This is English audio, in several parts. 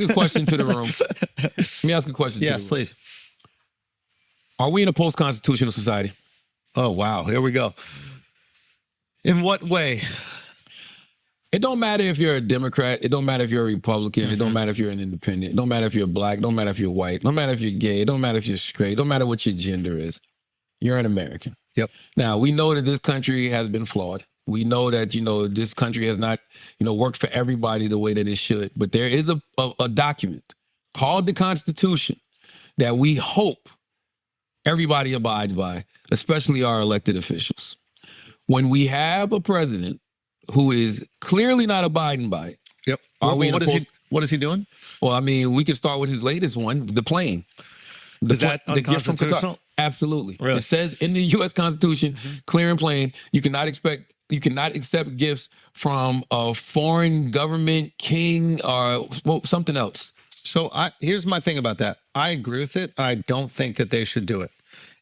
ask a question to the room. Let me ask a question to the room. Yes, please. Are we in a post-constitutional society? Oh, wow. Here we go. In what way? It don't matter if you're a Democrat. It don't matter if you're a Republican. It don't matter if you're an independent. It don't matter if you're black. It don't matter if you're white. It don't matter if you're gay. It don't matter if you're straight. It don't matter what your gender is. You're an American. Yep. Now, we know that this country has been flawed. We know that, this country has not, worked for everybody the way that it should. But there is a document called the Constitution that we hope everybody abides by, especially our elected officials. When we have a president who is clearly not abiding by it. Yep. What is he doing? Well, I mean, we can start with his latest one, the plane. Is that unconstitutional? Absolutely. Really? It says in the U.S. Constitution, clear and plain, you cannot accept gifts from a foreign government, king, or something else. So here's my thing about that. I agree with it. I don't think that they should do it.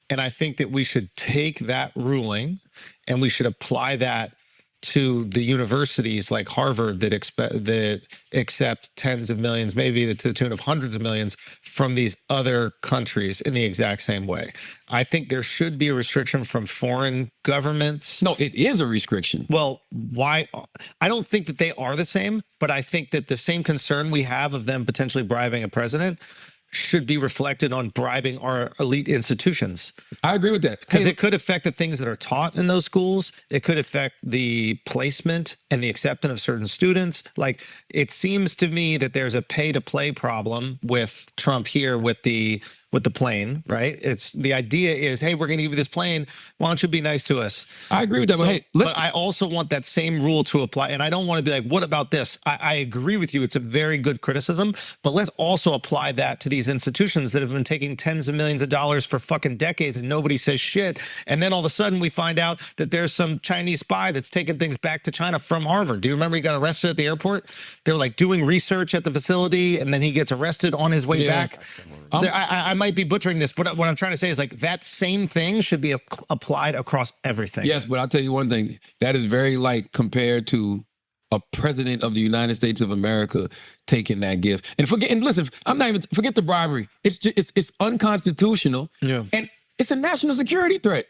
And I think that we should take that ruling and we should apply that to the universities like Harvard that accept tens of millions, maybe to the tune of hundreds of millions from these other countries in the exact same way. I think there should be a restriction from foreign governments. No, it is a restriction. Well, why? I don't think that they are the same, but I think that the same concern we have of them potentially bribing a president should be reflected on bribing our elite institutions. I agree with that. Because it could affect the things that are taught in those schools. It could affect the placement and the acceptance of certain students. Like, it seems to me that there's a pay-to-play problem with Trump here with the plane, right? The idea is, hey, we're going to give you this plane. Why don't you be nice to us? I agree with that. But I also want that same rule to apply. And I don't want to be like, what about this? I agree with you. It's a very good criticism, but let's also apply that to these institutions that have been taking tens of millions of dollars for fucking decades and nobody says shit. And then all of a sudden we find out that there's some Chinese spy that's taking things back to China from Harvard. Do you remember he got arrested at the airport? They were like doing research at the facility and then he gets arrested on his way back. I might be butchering this, but what I'm trying to say is like that same thing should be applied across everything. Yes, but I'll tell you one thing. That is very light compared to a president of the United States of America taking that gift. And listen, forget the bribery. It's unconstitutional. Yeah. And it's a national security threat.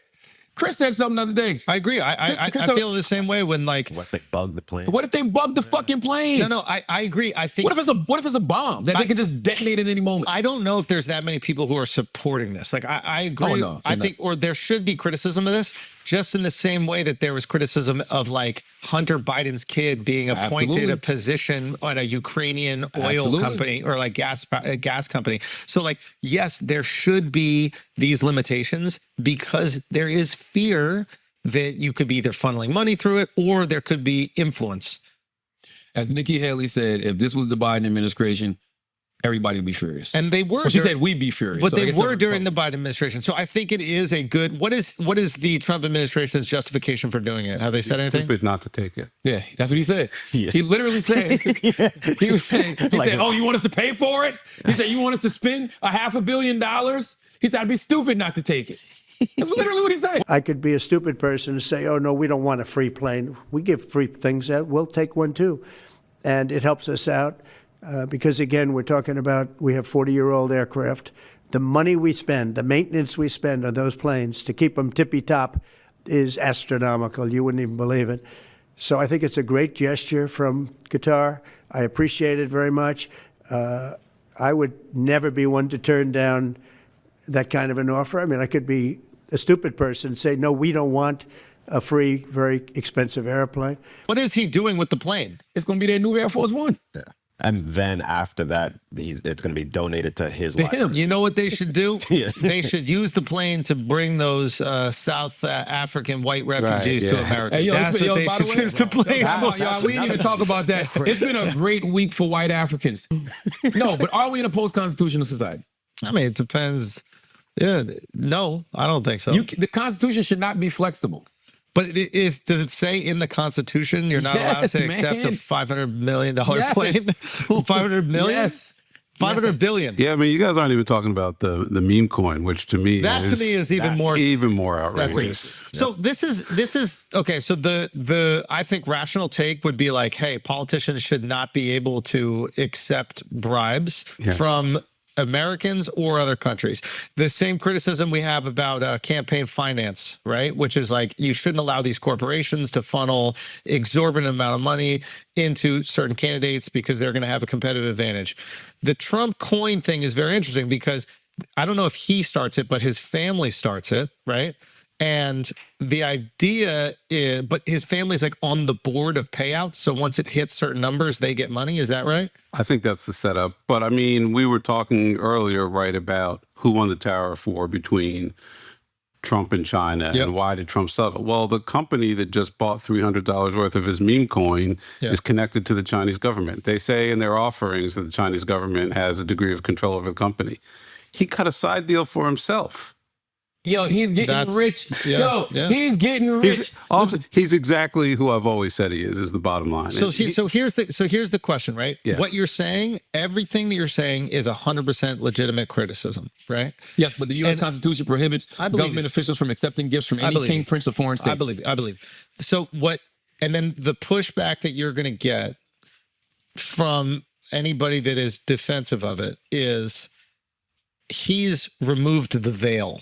Chris said something the other day. I agree. I feel the same way when like. What if they bug the plane? What if they bug the fucking plane? No, I agree. I think. What if it's a bomb that they can just detonate at any moment? I don't know if there's that many people who are supporting this. Like I agree. Oh, no, I think, or there should be criticism of this, just in the same way that there was criticism of like Hunter Biden's kid being appointed a position on a Ukrainian oil company or like gas company. So like, yes, there should be these limitations because there is fear that you could be either funneling money through it or there could be influence. As Nikki Haley said, if this was the Biden administration, everybody would be furious. And they were. Well, she said we'd be furious. But they were during the Biden administration. So I think it is a good. What is the Trump administration's justification for doing it? Have they said anything? Stupid not to take it. Yeah, that's what he said. Yeah. He literally said, he was saying, he said, oh, you want us to pay for it? He said, you want us to spend $500 million? He said, I'd be stupid not to take it. That's literally what he said. I could be a stupid person and say, oh, no, we don't want a free plane. We give free things out. We'll take one, too. And it helps us out. Because, again, we're talking about we have 40-year-old aircraft. The money we spend, the maintenance we spend on those planes to keep them tippy-top is astronomical. You wouldn't even believe it. So I think it's a great gesture from Qatar. I appreciate it very much. I would never be one to turn down that kind of an offer. I mean, I could be a stupid person and say, no, we don't want a free, very expensive airplane. What is he doing with the plane? It's going to be their new Air Force One. Yeah. And then after that, it's going to be donated to his library. You know what they should do? Yeah. They should use the plane to bring those South African white refugees to America. Hey, That's what they should use the plane for. Y'all, we didn't even talk about that. It's been a great week for white Africans. No, but are we in a post-constitutional society? I mean, it depends. Yeah, no, I don't think so. The Constitution should not be flexible. But does it say in the Constitution you're not allowed to accept a $500 million plane? $500 million? Yes. 500 billion. Yeah, I mean, you guys aren't even talking about the meme coin, which to me is even more outrageous. So this is okay. So the I think rational take would be like, hey, politicians should not be able to accept bribes from Americans or other countries. The same criticism we have about campaign finance, right? Which is like, you shouldn't allow these corporations to funnel exorbitant amount of money into certain candidates because they're going to have a competitive advantage. The Trump coin thing is very interesting because I don't know if he starts it, but his family starts it, right? And the idea is, but his family's like on the board of payouts. So once it hits certain numbers, they get money. Is that right? I think that's the setup. But I mean, we were talking earlier, right, about who won the tariff war between Trump and China and why did Trump sell it? Well, the company that just bought $300 worth of his meme coin is connected to the Chinese government. They say in their offerings that the Chinese government has a degree of control over the company. He cut a side deal for himself. Yo, he's getting rich. He's getting rich. He's exactly who I've always said he is the bottom line. So here's the question, right? Yeah. What you're saying, everything that you're saying is 100% legitimate criticism, right? Yes, but the U.S. Constitution prohibits government officials from accepting gifts from any king, prince, or foreign state. I believe. So what, and then the pushback that you're going to get from anybody that is defensive of it is he's removed the veil.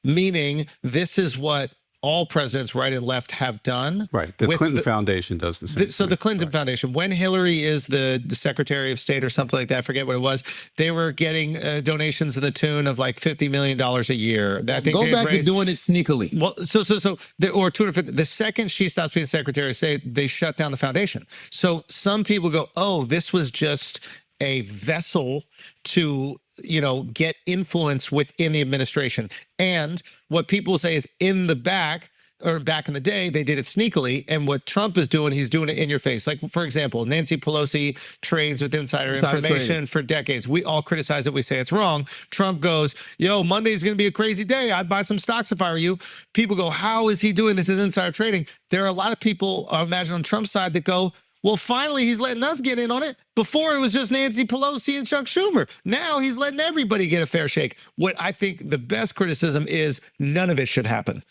Meaning, this is what all presidents, right and left, have done. Right. The Clinton Foundation does the same. So the Clinton Foundation, when Hillary is the Secretary of State or something like that, I forget what it was, they were getting donations to the tune of like $50 million a year. I think go back to doing it sneakily. Well, or 250. The second she stops being Secretary of State, they shut down the foundation. So some people go, oh, this was just a vessel to get influence within the administration. And what people say is back in the day, they did it sneakily. And what Trump is doing, he's doing it in your face. Like, for example, Nancy Pelosi trades with insider information for decades. We all criticize it. We say it's wrong. Trump goes, yo, Monday's going to be a crazy day. I'd buy some stocks if I were you. People go, how is he doing this as insider trading? There are a lot of people, I imagine, on Trump's side that go, well, finally, he's letting us get in on it. Before, it was just Nancy Pelosi and Chuck Schumer. Now he's letting everybody get a fair shake. What I think the best criticism is, none of it should happen.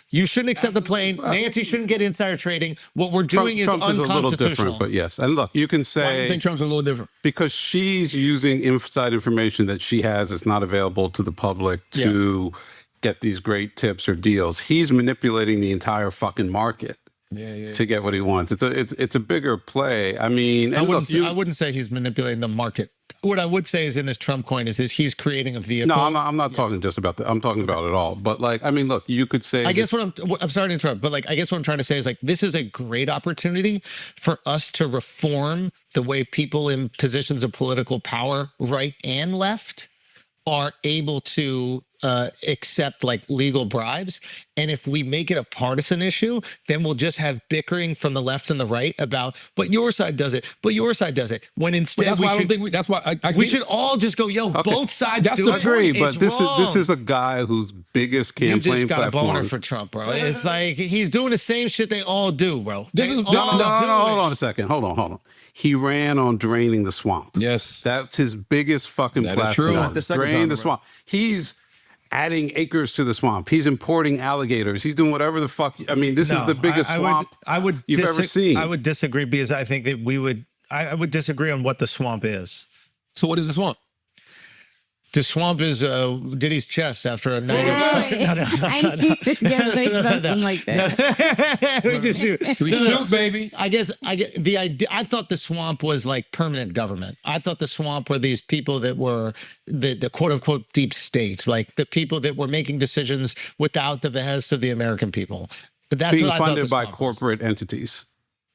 You shouldn't accept the plane. Nancy shouldn't get insider trading. What we're doing is unconstitutional. Trump's is a little different, but yes. And look, you can say... Why do you think Trump's a little different? Because she's using inside information that she has that's not available to the public to get these great tips or deals. He's manipulating the entire fucking market. To get what he wants. It's a bigger play. I mean, I wouldn't say he's manipulating the market. What I would say is in this Trump coin is that he's creating a vehicle. No, I'm not talking just about that. I'm talking about it all. But like, I mean, look, you could say. I guess I'm sorry to interrupt, but like, I guess what I'm trying to say is like, this is a great opportunity for us to reform the way people in positions of political power, right and left, are able to accept like legal bribes. And if we make it a partisan issue, then we'll just have bickering from the left and the right about, but your side does it, but your side does it. When instead we should all just go, yo, both sides do it. Agree, but this is a guy whose biggest campaign platform. You just got a boner for Trump, bro. It's like he's doing the same shit they all do, bro. Hold on a second. Hold on. He ran on draining the swamp. Yes. That's his biggest fucking platform. Drain the swamp. He's adding acres to the swamp. He's importing alligators. He's doing whatever the fuck. I mean, this is the biggest swamp you've ever seen. I would disagree because I think that I would disagree on what the swamp is. So what is the swamp? The swamp is Diddy's chest after a night. I knew you were gonna say something like that. We shoot, baby. I guess the idea. I thought the swamp was like permanent government. I thought the swamp were these people that were the quote unquote deep state, like the people that were making decisions without the behest of the American people. But that's being what I thought funded by corporate entities.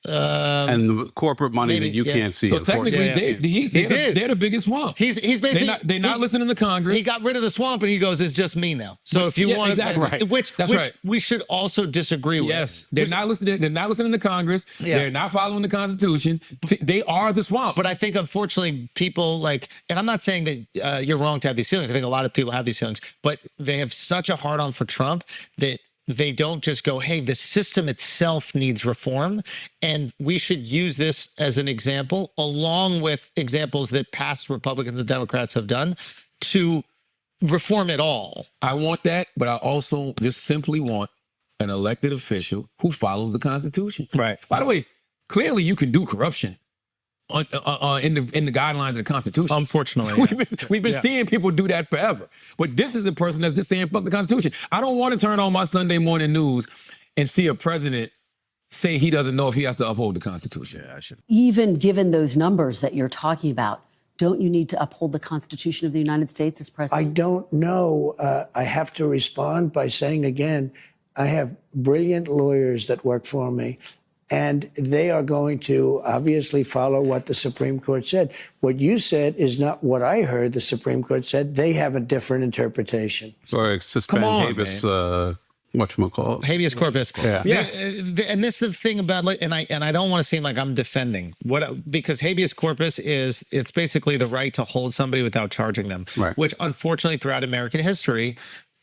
And the corporate money that you can't see. So technically, they're the biggest swamp. He's basically they're not listening to Congress. He got rid of the swamp and he goes, "It's just me now." So if you want, exactly. which we should also disagree with. Yes, they're not listening. They're not listening to Congress. Yeah. They're not following the Constitution. They are the swamp. But I think, unfortunately, people like, and I'm not saying that you're wrong to have these feelings. I think a lot of people have these feelings, but they have such a hard on for Trump that they don't just go, hey, the system itself needs reform, and we should use this as an example, along with examples that past Republicans and Democrats have done, to reform it all. I want that, but I also just simply want an elected official who follows the Constitution. Right. By the way, clearly you can do corruption in the guidelines of the Constitution. Unfortunately, we've been seeing people do that forever. But this is a person that's just saying fuck the Constitution. I don't want to turn on my Sunday morning news and see a president say he doesn't know if he has to uphold the Constitution. Yeah, I should. Even given those numbers that you're talking about, don't you need to uphold the Constitution of the United States as I president? don't know. I have to respond by saying again, I have brilliant lawyers that work for me, and they are going to obviously follow what the Supreme Court said. What you said is not what I heard the Supreme Court said. They have a different interpretation. Sorry, suspend Come on, habeas, whatchamacallit? habeas corpus. Yeah. Yes. And this is the thing about, like, and I don't want to seem like I'm defending because habeas corpus it's basically the right to hold somebody without charging them, Right. which unfortunately throughout American history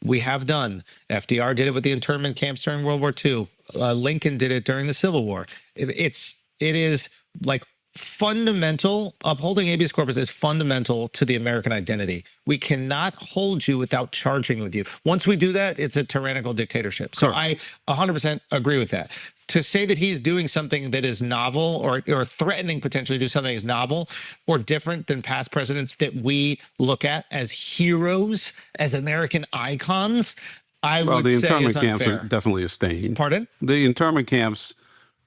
we have done. FDR did it with the internment camps during World War II. Lincoln did it during the Civil War. It is like fundamental. Upholding habeas corpus is fundamental to the American identity. We cannot hold you without charging with you. Once we do that, it's a tyrannical dictatorship. So I 100% agree with that. To say that he's doing something that is novel or threatening potentially to do something that's novel or different than past presidents that we look at as heroes, as American icons, I Well, would the say internment is camps unfair. are definitely a stain. Pardon? The internment camps,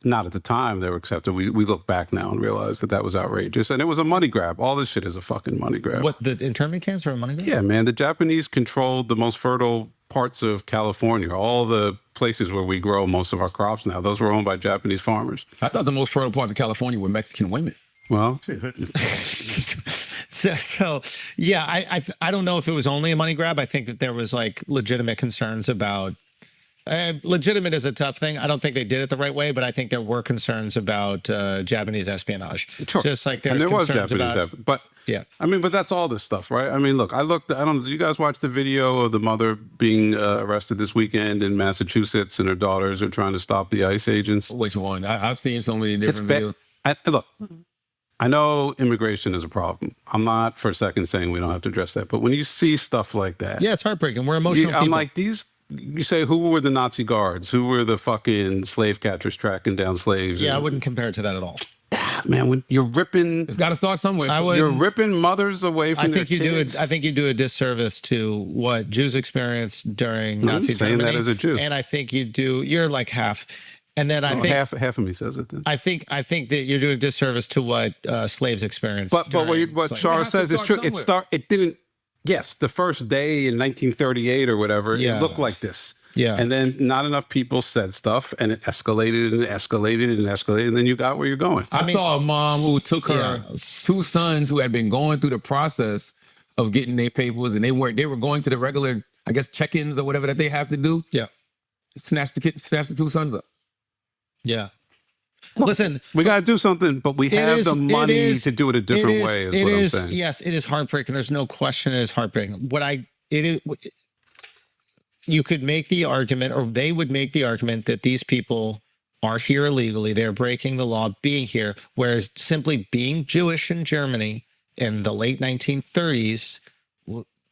not at the time they were accepted. We look back now and realize that was outrageous. And it was a money grab. All this shit is a fucking money grab. What, the internment camps are a money grab? Yeah, man. The Japanese controlled the most fertile parts of California. All the places where we grow most of our crops now, those were owned by Japanese farmers. I thought the most fertile parts of California were Mexican women. Well, So yeah, I don't know if it was only a money grab. I think that there was like legitimate concerns about. Legitimate is a tough thing. I don't think they did it the right way, but I think there were concerns about Japanese espionage. sure. Just like and there's there was concerns Japanese, about. but Yeah. I mean, but that's all this stuff, right? I mean, look, I don't know. Do you guys watch the video of the mother being arrested this weekend in Massachusetts, and her daughters are trying to stop the ICE agents? Which one? I've seen so many It's different bad. videos. Look, I know immigration is a problem. I'm not for a second saying we don't have to address that, but when you see stuff like that, Yeah, it's heartbreaking. We're emotional I'm people. like, these. You say, who were the Nazi guards? Who were the fucking slave catchers tracking down slaves? Yeah, I And- wouldn't compare it to that at all. man, when you're ripping, It's got to start somewhere. I would. you're ripping mothers away from I their think you kids. do. I think you do a disservice to what Jews experienced during I'm Nazi saying Germany. that as a Jew. And I think you do. You're like half. And then I Oh, think half of me says it. Then. I think that you're doing a disservice to what slaves experienced. But during what slavery. Char It has to says is start true. somewhere. It didn't. Yes, the first day in 1938 or whatever, Yeah. it looked like this. Yeah. And then not enough people said stuff, and it escalated and escalated and escalated, and then you got where you're going. I saw a mom who took her Yeah. two sons who had been going through the process of getting their papers, and they were going to the regular, I guess, check-ins or whatever that they have to do. Yeah. Snatch the two sons up. Yeah. Listen, We got to do something, but we have the money to do it a different way. Is what I'm saying. Yes, it is heartbreaking. There's no question it is heartbreaking. You could make the argument, or they would make the argument, that these people are here illegally. They're breaking the law being here, whereas simply being Jewish in Germany in the late 1930s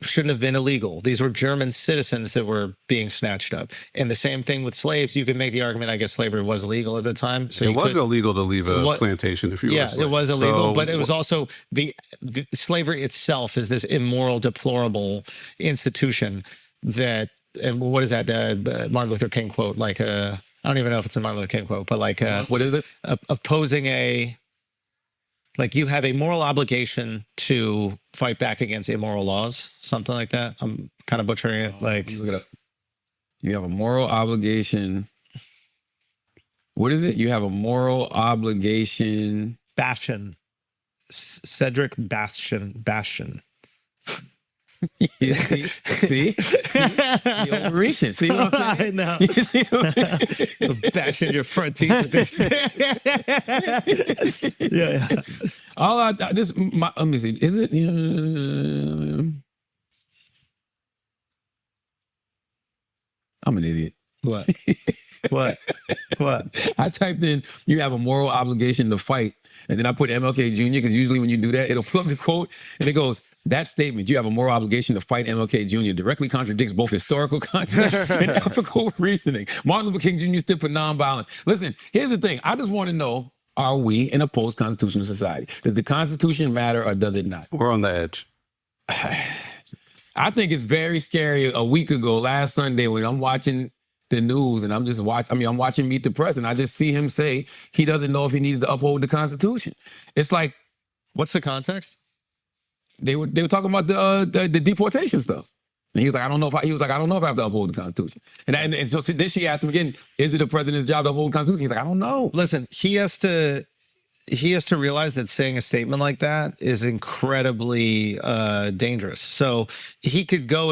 shouldn't have been illegal. These were German citizens that were being snatched up. And the same thing with slaves. You could make the argument, I guess slavery was illegal at the time. So It you was could- illegal to leave a What- plantation if you were a yeah, slave. it was illegal, So, but it was also the slavery itself is this immoral, deplorable institution that, and what is that Martin Luther King quote? Like, I don't even know if it's a Martin Luther King quote, but like What is it? opposing like you have a moral obligation to fight back against immoral laws, something like that. I'm kind of butchering it. Like, Look it up. You have a moral obligation. What is it? You have a moral obligation. Bastion, Cedric Bastion. See? You're reaching. See what I'm saying? I know. Bashing your front teeth with this. yeah. All let me see. Is it? I'm an idiot. What? What? What? I typed in, you have a moral obligation to fight. And then I put MLK Jr. because usually when you do that, it'll pull up the quote and it goes, that statement, you have a moral obligation to fight MLK Jr. directly contradicts both historical context and ethical reasoning. Martin Luther King Jr. stood for nonviolence. Listen, here's the thing. I just want to know, are we in a post-constitutional society? Does the Constitution matter or does it not? We're on the edge. I think it's very scary. A week ago, last Sunday, when I'm watching the news and I'm watching Meet the Press and I just see him say he doesn't know if he needs to uphold the Constitution. It's like, what's the context? They were talking about the deportation stuff. And he was like, I don't know if I have to uphold the Constitution. And so then she asked him again, is it the president's job to uphold the Constitution? He's like, I don't know. Listen, he has to realize that saying a statement like that is incredibly dangerous. So he could go,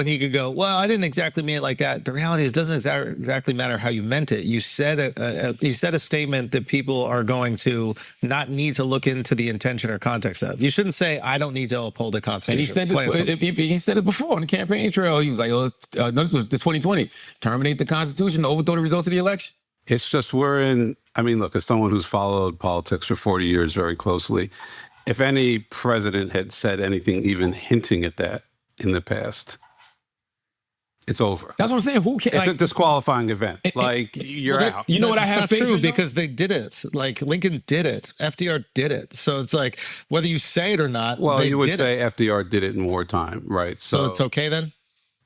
well, I didn't exactly mean it like that. The reality is, it doesn't exactly matter how you meant it. You said a statement that people are going to not need to look into the intention or context of. You shouldn't say, I don't need to uphold the Constitution. And he said it before on the campaign trail. He was like, no, this was the 2020. Terminate the Constitution, overthrow the results of the election. It's just look, as someone who's followed politics for 40 years very closely, if any president had said anything even hinting at that in the past, it's over. That's what I'm saying. Who cares? It's a disqualifying event. You're out. You know what I have faith in? Because they did it. Like Lincoln did it. FDR did it. So it's like, whether you say it or not, well, you would say FDR did it in wartime, right? So it's okay then?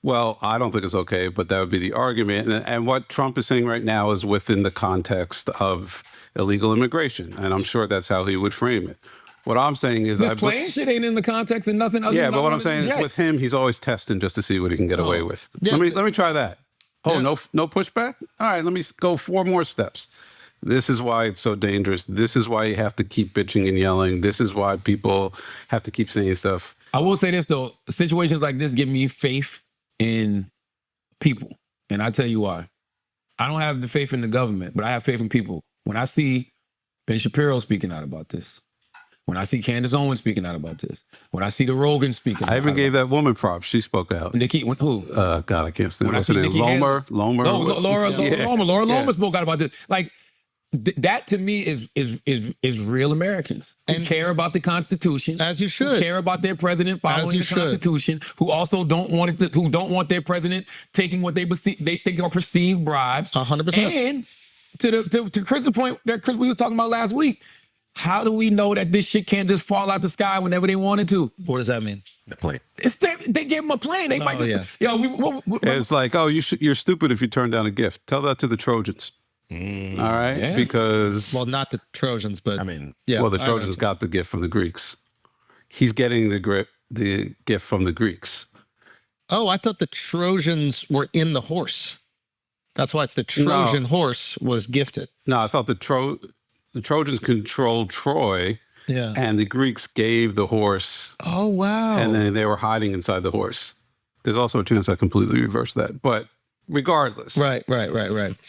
Well, I don't think it's okay, but that would be the argument. And what Trump is saying right now is within the context of illegal immigration. And I'm sure that's how he would frame it. What I'm saying is... Plain shit ain't in the context of nothing other than... Yeah, but what I'm saying is with him, he's always testing just to see what he can get away with. Yeah. Let me try that. Oh, yeah. No pushback? All right, let me go 4 more steps. This is why it's so dangerous. This is why you have to keep bitching and yelling. This is why people have to keep saying stuff. I will say this, though. Situations like this give me faith in people. And I tell you why. I don't have the faith in the government, but I have faith in people. When I see Ben Shapiro speaking out about this, when I see Candace Owens speaking out about this, when I see the Rogan speaking out. I even gave that woman props. She spoke out. Nikki, who? God, I can't stand what's her name? Lomer. Laura Lomer spoke out about this. Like, that to me is real Americans who care about the Constitution, as you should, who care about their president following the Constitution, who also don't want their president taking what they think are perceived bribes. 100%. And to Chris's point that Chris we was talking about last week, how do we know that this shit can't just fall out the sky whenever they wanted to? What does that mean? The plane. They gave them a plane. They might. Yeah. It's like, you're stupid if you turn down a gift. Tell that to the Trojans. All right, yeah. Because not the Trojans, but the Trojans got the gift from the Greeks. He's getting the gift from the Greeks. Oh, I thought the Trojans were in the horse. That's why it's the Trojan horse was gifted. No, I thought the Trojans controlled Troy. Yeah, and the Greeks gave the horse. Oh wow! And then they were hiding inside the horse. There's also a chance I completely reversed that, but. Regardless. Right.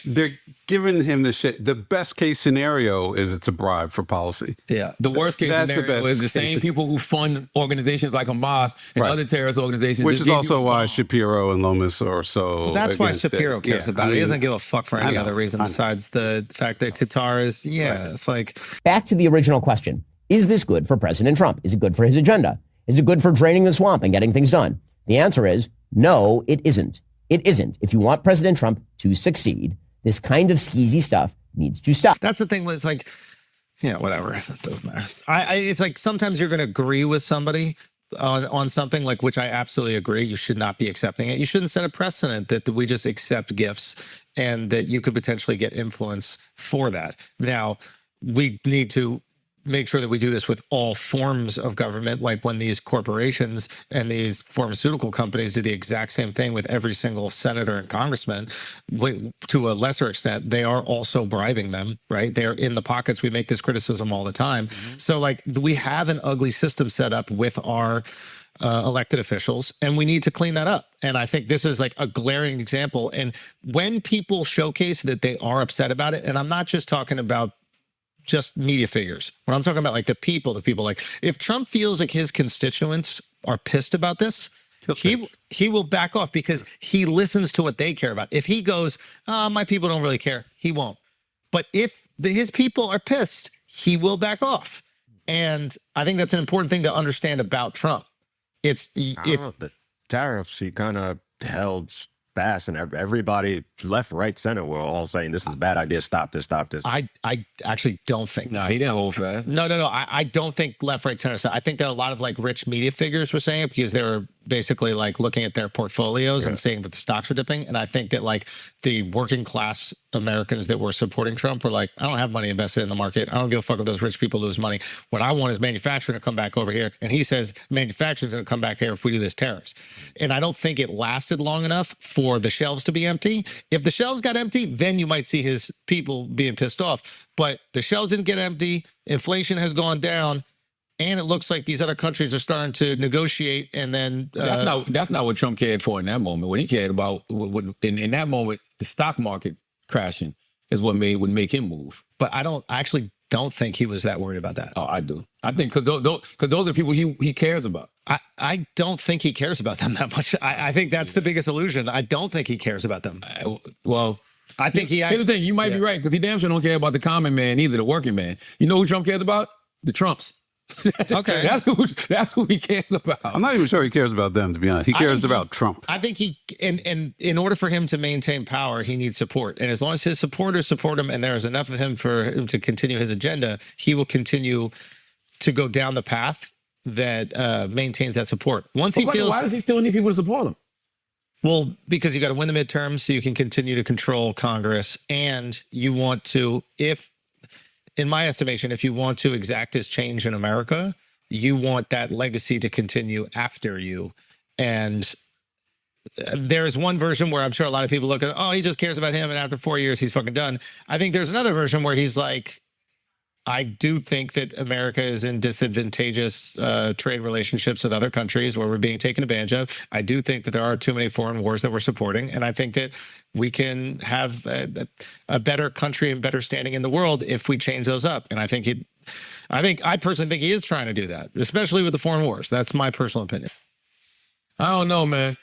They're giving him the shit. The best case scenario is it's a bribe for policy. Yeah. The worst case scenario is the same people who fund organizations like Hamas and other terrorist organizations. Which is also why Shapiro and Lomas are so. Well, that's why Shapiro cares about it. He doesn't give a fuck for any other reason besides the fact that Qatar is, it's like. Back to the original question. Is this good for President Trump? Is it good for his agenda? Is it good for draining the swamp and getting things done? The answer is no, it isn't. It isn't. If you want President Trump to succeed, this kind of skeezy stuff needs to stop. That's the thing. It's like, whatever. It doesn't matter. It's like sometimes you're going to agree with somebody on something, like, which I absolutely agree. You should not be accepting it. You shouldn't set a precedent that we just accept gifts and that you could potentially get influence for that. Now, we need to make sure that we do this with all forms of government, like when these corporations and these pharmaceutical companies do the exact same thing with every single senator and congressman. To a lesser extent, they are also bribing them, right? They're in the pockets. We make this criticism all the time. Mm-hmm. So like we have an ugly system set up with our elected officials, and we need to clean that up. And I think this is like a glaring example. And when people showcase that they are upset about it, and I'm not just talking about just media figures. When I'm talking about like the people like if Trump feels like his constituents are pissed about this, he will back off because he listens to what they care about. If he goes, my people don't really care, he won't. But if his people are pissed, he will back off. And I think that's an important thing to understand about Trump. It's the tariffs he kind of held fast, and everybody left, right, center were all saying this is a bad idea. Stop this. Stop this. I actually don't think. No, he didn't hold fast. No. I don't think left, right, center. So I think that a lot of like rich media figures were saying it because they were basically like looking at their portfolios and saying that the stocks were dipping. And I think that like the working class Americans that were supporting Trump were like, I don't have money invested in the market. I don't give a fuck if those rich people lose money. What I want is manufacturing to come back over here. And he says manufacturing's going to come back here if we do this tariffs. And I don't think it lasted long enough for the shelves to be empty. If the shelves got empty, then you might see his people being pissed off. But the shelves didn't get empty. Inflation has gone down. And it looks like these other countries are starting to negotiate, and then that's not what Trump cared for in that moment. What he cared about in that moment, the stock market crashing is what would make him move. But I actually don't think he was that worried about that. Oh, I do. I think because those are people he cares about. I don't think he cares about them that much. I think that's the biggest illusion. I don't think he cares about them. I think here's the thing. You might be right because he damn sure don't care about the common man either, the working man. You know who Trump cares about? The Trumps. Okay, that's who he cares about. I'm not even sure he cares about them, to be honest. He cares about Trump. I think and in order for him to maintain power, he needs support. And as long as his supporters support him and there is enough of him for him to continue his agenda, he will continue to go down the path that maintains that support. Why does he still need people to support him? Well, because you got to win the midterms so you can continue to control Congress, and you want to, in my estimation, if you want to exact this change in America, you want that legacy to continue after you. And there's one version where I'm sure a lot of people look at, oh, he just cares about him, and after 4 years, he's fucking done. I think there's another version where he's like, I do think that America is in disadvantageous trade relationships with other countries where we're being taken advantage of. I do think that there are too many foreign wars that we're supporting. And I think that we can have a better country and better standing in the world if we change those up. And I personally think he is trying to do that, especially with the foreign wars. That's my personal opinion. I don't know, man.